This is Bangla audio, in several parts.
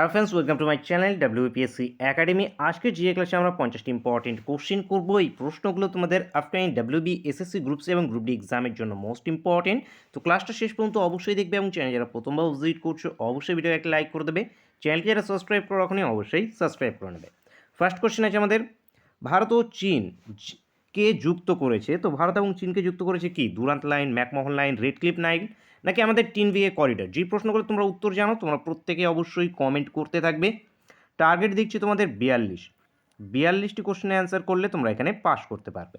R friends, welcome to my channel WPSC academy. আজকে জিএ ক্লাসে আমরা 50টি ইম্পর্টেন্ট কোশ্চেন করবো। এই প্রশ্নগুলো তোমাদের আপকামিং ডাব্লিউবি এসএসসি গ্রুপস এবং গ্রুপ ডি এক্সামের জন্য মোস্ট ইম্পর্টেন্ট। তো ক্লাসটা শেষ পর্যন্ত অবশ্যই দেখবে এবং চ্যানেল যারা প্রথমবার ভিজিট করছো অবশ্যই ভিডিও একটা লাইক করে দেবে। চ্যানেলকে যারা সাবস্ক্রাইব করে রাখনি অবশ্যই সাবস্ক্রাইব করে নেবে। ফার্স্ট কোশ্চেন আছে আমাদের, ভারত ও চীন কে যুক্ত করেছে? তো ভারত এবং চীনকে যুক্ত করেছে কি? Durand line, McMahon line, Radcliffe line, নাকি আমাদের টিনভিএ করিডর? যে প্রশ্নগুলো তোমরা উত্তর জানো তোমরা প্রত্যেকে অবশ্যই কমেন্ট করতে থাকবে। টার্গেট দিচ্ছি তোমাদের 42টি কোশ্চেনে অ্যান্সার করলে তোমরা এখানে পাস করতে পারবে।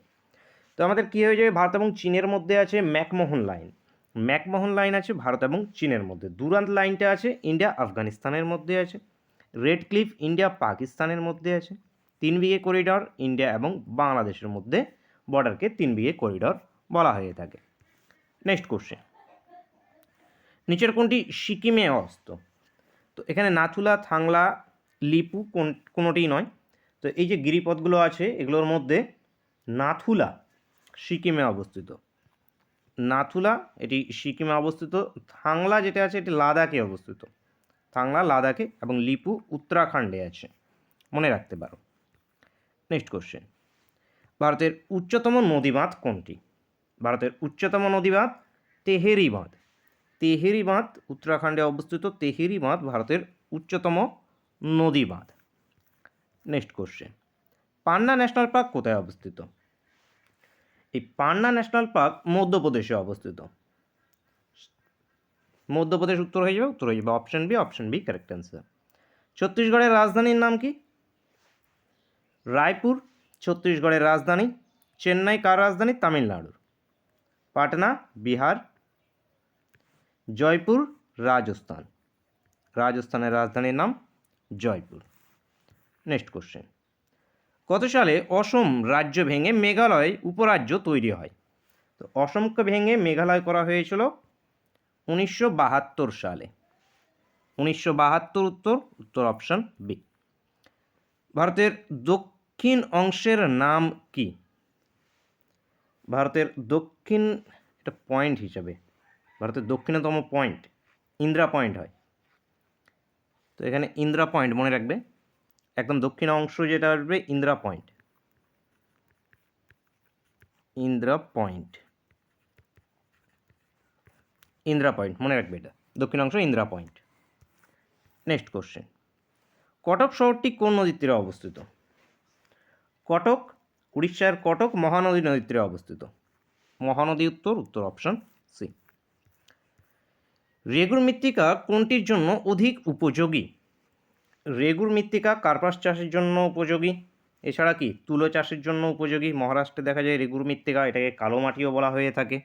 তো আমাদের কী হয়ে যাবে, ভারত এবং চীনের মধ্যে আছে ম্যাকমোহন লাইন। ম্যাকমোহন লাইন আছে ভারত এবং চীনের মধ্যে। দুরান্ত লাইনটা আছে ইন্ডিয়া আফগানিস্তানের মধ্যে আছে। রেড ক্লিফ ইন্ডিয়া পাকিস্তানের মধ্যে আছে। তিনবিঘে করিডর ইন্ডিয়া এবং বাংলাদেশের মধ্যে বর্ডারকে তিনবিঘে করিডর বলা হয়ে থাকে। নেক্সট কোশ্চেন, নিচের কোনটি সিকিমে অবস্থিত? তো এখানে নাথুলা, থাংলা, লিপু কোনোটিই নয়। তো এই যে গিরিপথগুলো আছে এগুলোর মধ্যে নাথুলা সিকিমে অবস্থিত। নাথুলা এটি সিকিমে অবস্থিত। থাংলা যেটা আছে এটি লাদাখে অবস্থিত। থাংলা লাদাখে এবং লিপু উত্তরাখণ্ডে আছে, মনে রাখতে পারো। নেক্সট কোশ্চেন, ভারতের উচ্চতম নদীবাঁধ কোনটি? ভারতের উচ্চতম নদীবাঁধ তেহেরি বাঁধ। তেহেরি বাঁধ উত্তরাখণ্ডে অবস্থিত। তেহেরি বাঁধ ভারতের উচ্চতম নদী বাঁধ। নেক্সট কোশ্চেন, পান্না ন্যাশনাল পার্ক কোথায় অবস্থিত? এই পান্না ন্যাশনাল পার্ক মধ্যপ্রদেশে অবস্থিত। মধ্যপ্রদেশ উত্তর হয়ে যাবে অপশন বি কারেক্ট অ্যান্সার। ছত্তিশগড়ের রাজধানীর নাম কি? রায়পুর ছত্তিশগড়ের রাজধানী। চেন্নাই কার রাজধানী? তামিলনাড়ুর। পাটনা বিহার। জয়পুর রাজস্থান। রাজস্থানের রাজধানীর নাম জয়পুর। নেক্সট কোশ্চেন, কত সালে অসম রাজ্য ভেঙে মেঘালয় উপরাজ্য তৈরি হয়? তো অসমকে ভেঙে মেঘালয় করা হয়েছিল 1972 সালে। 1972 উত্তর অপশন বি। ভারতের দক্ষিণ অংশের নাম কি? ভারতের দক্ষিণ, এটা পয়েন্ট হিসাবে, ভারতের দক্ষিণতম পয়েন্ট ইন্দিরা পয়েন্ট হয়। তো এখানে ইন্দিরা পয়েন্ট মনে রাখবে, একদম দক্ষিণ অংশ যেটা আসবে ইন্দিরা পয়েন্ট। ইন্দিরা পয়েন্ট মনে রাখবে, এটা দক্ষিণ অংশ Indira point. Next question, Cuttack শহরটি কোন নদীর তীরে অবস্থিত? কটক উড়িষ্যার কটক মহানদী নদীর তীরে অবস্থিত। মহানদী উত্তর অপশন সি। রেগুর মৃত্তিকা কোনটির জন্য অধিক উপযোগী? রেগুর মৃত্তিকা কার্পাস চাষের জন্য উপযোগী, এছাড়া কি তুলো চাষের জন্য উপযোগী। মহারাষ্ট্রে দেখা যায় রেগুর মৃত্তিকা, এটাকে কালো মাটিও বলা হয়ে থাকে।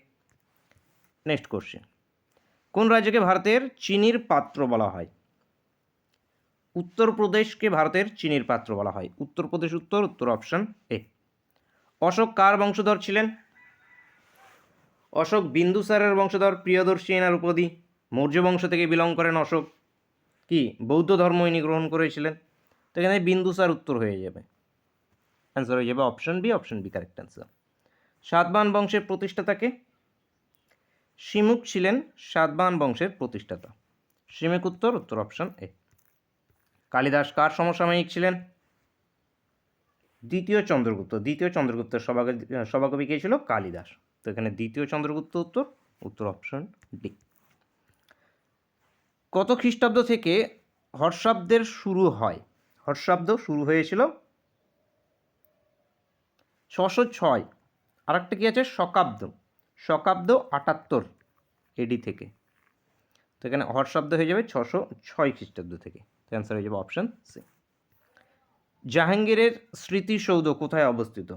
নেক্সট কোশ্চেন, কোন রাজ্যকে ভারতের চিনির পাত্র বলা হয়? উত্তরপ্রদেশকে ভারতের চিনির পাত্র বলা হয়। উত্তরপ্রদেশ উত্তর অপশন এ। অশোক কার বংশধর ছিলেন? অশোক বিন্দুসারের বংশধর। প্রিয়দর্শী এনার উপাধি। মৌর্য বংশ থেকে বিলং করেন অশোক। কি বৌদ্ধ ধর্ম ইনি গ্রহণ করেছিলেন। তো এখানে বিন্দুসার উত্তর হয়ে যাবে, অ্যান্সার হয়ে যাবে option B correct answer. Satavahana বংশের প্রতিষ্ঠাতাকে? শিমুক ছিলেন সাতবাহন বংশের প্রতিষ্ঠাতা। শিমুক উত্তর অপশন এ। কালিদাস কার সমসাময়িক ছিলেন? দ্বিতীয় চন্দ্রগুপ্তের সভাকবি কে ছিল? কালিদাস। তো এখানে দ্বিতীয় চন্দ্রগুপ্ত উত্তর অপশন ডি। কত খ্রিস্টাব্দ থেকে হর্ষাব্দের শুরু হয়? হর্ষাব্দ শুরু হয়েছিল 606। আর একটা কি আছে? শকাব্দ 78 এডি থেকে। তো এখানে হর্ষাব্দ হয়ে যাবে 606 খ্রিস্টাব্দ থেকে। তো অ্যান্সার হয়ে যাবে অপশন সি। জাহাঙ্গীরের স্মৃতিসৌধ কোথায় অবস্থিত?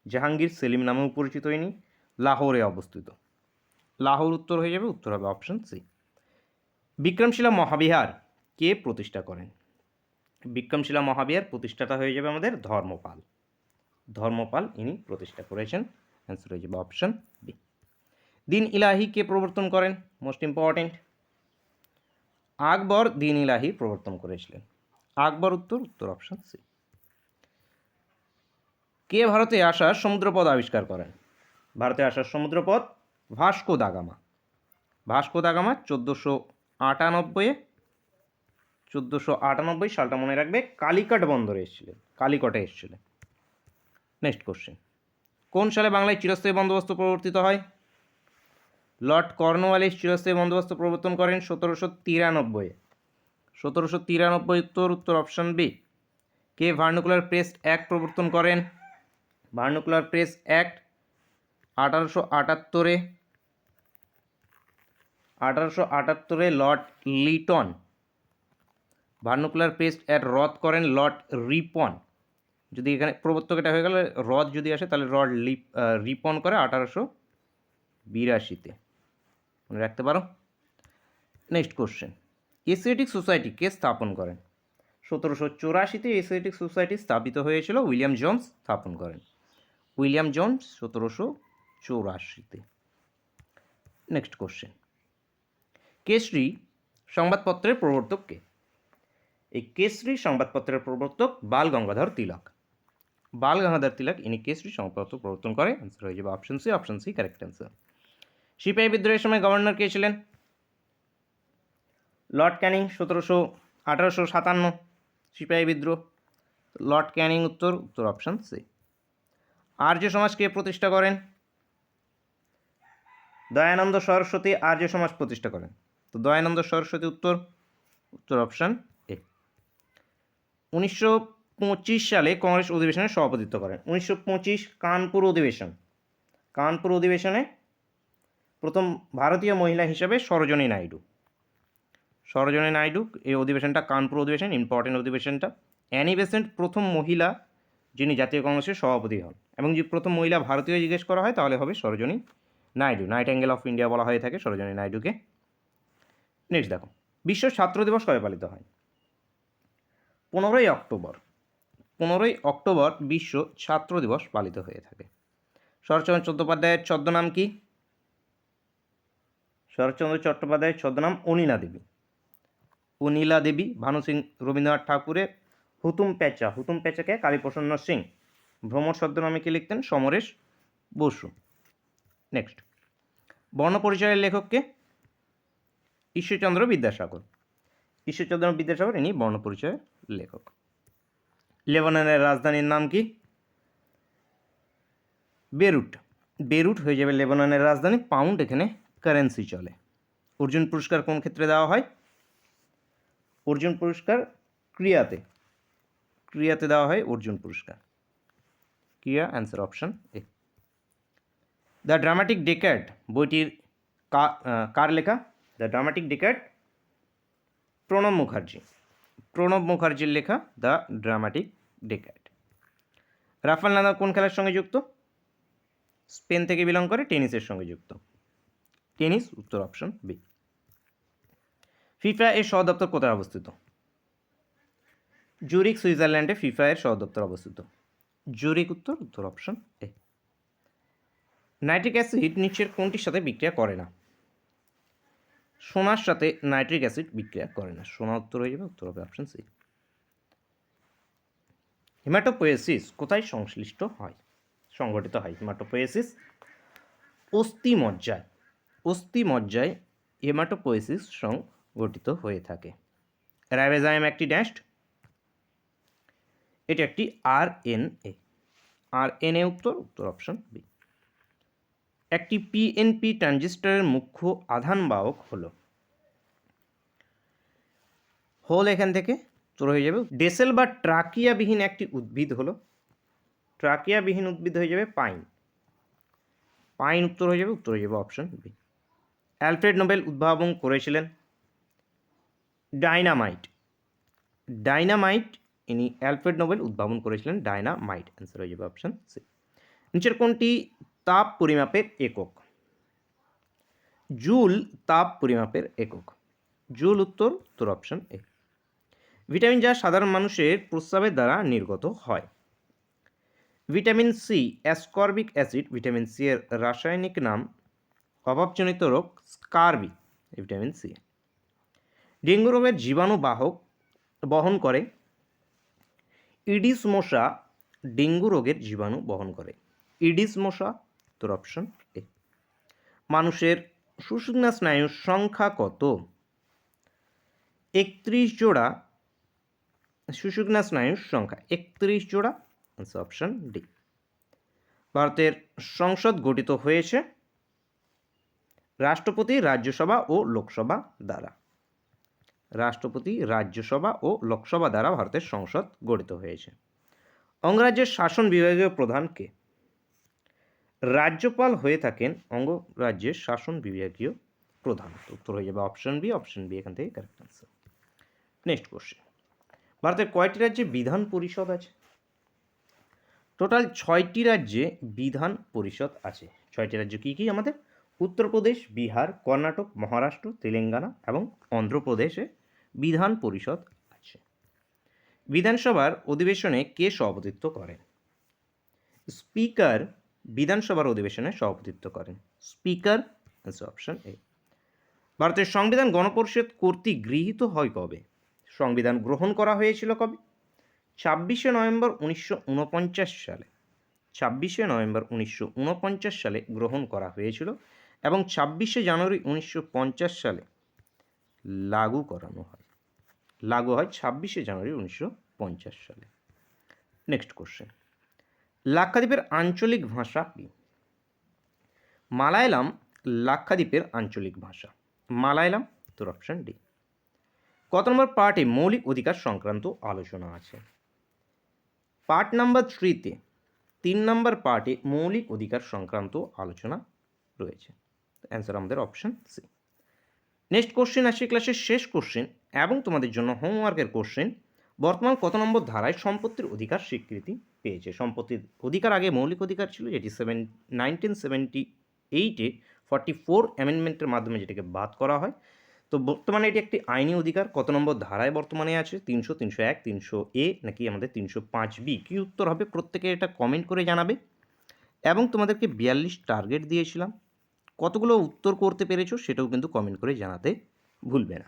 জাহাঙ্গীর সেলিম নামেও পরিচিত ইনি, লাহোরে অবস্থিত। লাহোর উত্তর হয়ে যাবে, উত্তর হবে অপশন সি। বিক্রমশিলা মহাবিহার কে প্রতিষ্ঠা করেন? বিক্রমশিলা মহাবিহার প্রতিষ্ঠাতা হয়ে যাবে আমাদের ধর্মপাল ইনি প্রতিষ্ঠা করেছেন। অ্যান্সার হয়ে যাবে অপশন বি। দিন ইলাহি কে প্রবর্তন করেন? মোস্ট ইম্পর্টেন্ট, আকবর দিন ইলাহি প্রবর্তন করেছিলেন। আকবর উত্তর অপশন সি। কে ভারতে আসার সমুদ্রপথ আবিষ্কার করেন? ভারতে আসার সমুদ্রপথ ভাস্কো দা গামা। 1498 1498 সালটা মনে রাখবে, কালিকট বন্দরে এসেছিলেন, কালিকটে এসেছিলেন। নেক্সট কোশ্চেন, কোন সালে বাংলায় চিরস্থায়ী বন্দোবস্ত প্রবর্তিত হয়? লর্ড কর্নওয়ালিস চিরস্থায়ী বন্দোবস্ত প্রবর্তন করেন 1793। 1793 উত্তর অপশন বি। কে ভার্নাকুলার প্রেস অ্যাক্ট প্রবর্তন করেন? ভার্নাকুলার প্রেস অ্যাক্ট 1878-এ 1878-এ lord Lytton. Vernacular press act রদ করেন লর্ড রিপন। যদি এখানে প্রবর্তক এটা হয়ে গেলে রদ যদি আসে তাহলে লর্ড রিপন করে 1882-তে, মনে রাখতে পারো। নেক্সট কোশ্চেন, এশিয়াটিক সোসাইটি কে স্থাপন করেন? 1784-তে এশিয়াটিক সোসাইটি স্থাপিত হয়েছিল, উইলিয়াম জোন্স স্থাপন করেন। উইলিয়াম জোন্স 1784-তে। নেক্সট কোশ্চেন, কেশরী সংবাদপত্রের প্রবর্তক কে? এই কেশরী সংবাদপত্রের প্রবর্তক বাল গঙ্গাধর তিলক। বাল গঙ্গাধর তিলক ইনি কেশরী সংবাদপত্র প্রবর্তন করে। অ্যান্সার হয়ে যাবে option C. Option C correct answer. সিপাহী বিদ্রোহের সময় গভর্নর কে ছিলেন? লর্ড ক্যানিং। 1857 সিপাহী বিদ্রোহ, লর্ড ক্যানিং উত্তর অপশন সি। আর্য সমাজ কে প্রতিষ্ঠা করেন? দয়ানন্দ সরস্বতী আর্য সমাজ প্রতিষ্ঠা করেন। তো দয়ানন্দ সরস্বতী উত্তর অপশন এ। 1925 সালে কংগ্রেস অধিবেশনে সভাপতিত্ব করেন। 1925 কানপুর অধিবেশন। কানপুর অধিবেশনে প্রথম ভারতীয় মহিলা হিসেবে সরোজিনী নাইডু। সরোজিনী নাইডু এই অধিবেশনটা কানপুর অধিবেশন, ইম্পর্টেন্ট অধিবেশনটা। অ্যানি বেসেন্ট প্রথম মহিলা যিনি জাতীয় কংগ্রেসের সভাপতি হন, এবং যদি প্রথম মহিলা ভারতীয় জিজ্ঞেস করা হয় তাহলে হবে Sarojini Naidu. Nightingale of India বলা হয়ে থাকে সরোজিনী নাইডুকে। নেক্সট দেখো, বিশ্ব ছাত্র দিবস কবে পালিত হয়? 15ই অক্টোবর। 15ই অক্টোবর বিশ্ব ছাত্র দিবস পালিত হয়ে থাকে। শরৎচন্দ্র চট্টোপাধ্যায়ের ছদ্মনাম কি? শরৎচন্দ্র চট্টোপাধ্যায়ের ছদ্মনাম অনিলা দেবী। অনিলা দেবী। ভানু সিং রবীন্দ্রনাথ ঠাকুরের হুতুম প্যাঁচা। হুতুম প্যাঁচাকে কালীপ্রসন্ন সিং। ভ্রমর ছদ্মনামে কি লিখতেন? সমরেশ বসু। নেক্সট, বর্ণপরিচয়ের লেখককে? ঈশ্বরচন্দ্র বিদ্যাসাগর। ঈশ্বরচন্দ্র বিদ্যাসাগর ইনি বর্ণপরিচয়ের লেখক। লেবাননের রাজধানীর নাম কি? বেরুট। বেরুট হয়ে যাবে লেবাননের রাজধানী। পাউন্ড এখানে কারেন্সি চলে। অর্জুন পুরস্কার কোন ক্ষেত্রে দেওয়া হয়? অর্জুন পুরস্কার ক্রিয়াতে। ক্রিয়াতে দেওয়া হয় অর্জুন পুরস্কার। ক্রিয়া, answer option A. The dramatic decade বইটির কার লেখা? The dramatic decade Pranab Mukherjee. Pranab মুখার্জির লেখা the dramatic decade. Rafael Nadal কোন খেলার সঙ্গে যুক্ত? স্পেন থেকে বিলং করে, টেনিসের সঙ্গে যুক্ত। টেনিস উত্তর অপশন বি। ফিফা এর সদর দপ্তর কোথায় অবস্থিত? জুরিক, সুইজারল্যান্ডে ফিফা এর সদর দপ্তর অবস্থিত। জুরিক উত্তর অপশন এ। নাইট্রিক অ্যাসিড নিচের কোনটির সাথে বিক্রিয়া করে না? সোনার সাথে নাইট্রিক অ্যাসিড বিক্রিয়া করে না। সোনা উত্তর হয়ে যাবে, উত্তর হবে অপশন সি। হিমাটোপোয়েসিস কোথায় সংশ্লিষ্ট হয়, সংগঠিত হয়? হিমাটোপোয়েসিস অস্থিমজ্জায়। অস্থিমজ্জায় হেমাটোপোয়েসিস সংগঠিত হয়ে থাকে। রাইবোজোম একটি ড্যাশড, এটি একটি আরএনএ। আরএনএ উত্তর অপশন বি। একটি পিএনপি ট্রানজিস্টরের মুখ্য আধান বাহক হলো? হোল এখান থেকে তোর হয়ে যাবে। ডেসেল বা ট্রাকিয়াবিহীন একটি উদ্ভিদ হলো? ট্রাকিয়াবিহীন উদ্ভিদ হয়ে যাবে পাইন। পাইন উত্তর হয়ে যাবে অপশন বি। অ্যালফ্রেড নোবেল উদ্ভাবন করেছিলেন? ডাইনামাইট। ডাইনামাইট ইনি অ্যালফ্রেড নোবেল উদ্ভাবন করেছিলেন ডাইনামাইট। অ্যান্সার হয়ে যাবে অপশন সি। নিচের কোনটি তাপ পরিমাপের একক? জুল তাপ পরিমাপের একক। জুল উত্তর অপশন এ। ভিটামিন যা সাধারণ মানুষের প্রস্রাবের দ্বারা নির্গত হয়? Vitamin C. Ascorbic acid vitamin C এর রাসায়নিক নাম অভাবজনিত রোগ স্কারবি। Vitamin C. ডেঙ্গু রোগের জীবাণু বহন করে? ইডিস মশা ডেঙ্গু রোগের জীবাণু বহন করে। ইডিস মশা তোর অপশন এ। মানুষের সুষুম্না স্নায়ুর সংখ্যা কত? 31 জোড়া সুষুম্না স্নায়ুর সংখ্যা 31 জোড়া, আনসার অপশন ডি। ভারতের সংসদ গঠিত হয়েছে রাষ্ট্রপতি, রাজ্যসভা ও লোকসভা দ্বারা। রাষ্ট্রপতি, রাজ্যসভা ও লোকসভা দ্বারা ভারতের সংসদ গঠিত হয়েছে। অঙ্গরাজ্যের শাসন বিভাগীয় প্রধান কে? রাজ্যপাল হয়ে থাকেন অঙ্গরাজ্যের শাসন বিভাগীয় প্রধান। উত্তর হয়ে যাবে অপশন বি। অপশন বি এখান থেকে কারেক্ট আনসার। নেক্সট কোশ্চেন, ভারতের কয়টি রাজ্যে বিধান পরিষদ আছে? টোটাল 6টি রাজ্যে বিধান পরিষদ আছে। 6টি রাজ্য কী কী আমাদের? উত্তরপ্রদেশ, বিহার, কর্ণাটক, মহারাষ্ট্র, তেলেঙ্গানা এবং অন্ধ্রপ্রদেশে বিধান পরিষদ আছে। বিধানসভার অধিবেশনে কে সভাপতিত্ব করেন? স্পিকার বিধানসভার অধিবেশনে সভাপতিত্ব করেন। Speaker, answer option A. ভারতের সংবিধান গণপরিষদ কর্তৃক গৃহীত হয় কবে? সংবিধান গ্রহণ করা হয়েছিল কবে? 26শে নভেম্বর 1949 সালে। 26শে নভেম্বর 1949 সালে গ্রহণ করা হয়েছিল এবং 26শে জানুয়ারি 1950 সালে লাগু করানো হয়। লাগু হয় 26শে জানুয়ারি 1950 সালে। নেক্সট কোশ্চেন, লাক্ষাদ্বীপের আঞ্চলিক ভাষা কি? মালায়ালাম লাক্ষাদ্বীপের আঞ্চলিক ভাষা। মালায়ালাম, তোর অপশন ডি। কত নম্বর পার্টে মৌলিক অধিকার সংক্রান্ত আলোচনা আছে? পার্ট নাম্বার 3-তে 3 নম্বর পার্টে মৌলিক অধিকার সংক্রান্ত আলোচনা রয়েছে। অ্যান্সার আমাদের অপশন সি। নেক্সট কোশ্চেন আসছে ক্লাসের শেষ কোশ্চেন এবং তোমাদের জন্য হোমওয়ার্কের কোশ্চেন। বর্তমান কত নম্বর ধারায় সম্পত্তির অধিকার স্বীকৃতি পেয়েছে? সম্পত্তির অধিকার আগে মৌলিক অধিকার ছিল, যেটি 1978-এ 44 অ্যামেন্ডমেন্টের মাধ্যমে যেটাকে বাদ করা হয়। তো বর্তমানে এটি একটি আইনি অধিকার। কত নম্বর ধারায় বর্তমানে আছে? 300, 301, 300A নাকি আমাদের 305B? কী উত্তর হবে প্রত্যেকে এটা কমেন্ট করে জানাবে। এবং তোমাদেরকে 42 টার্গেট দিয়েছিলাম, কতগুলো উত্তর করতে পেরেছো সেটাও কিন্তু কমেন্ট করে জানাতে ভুলবে না।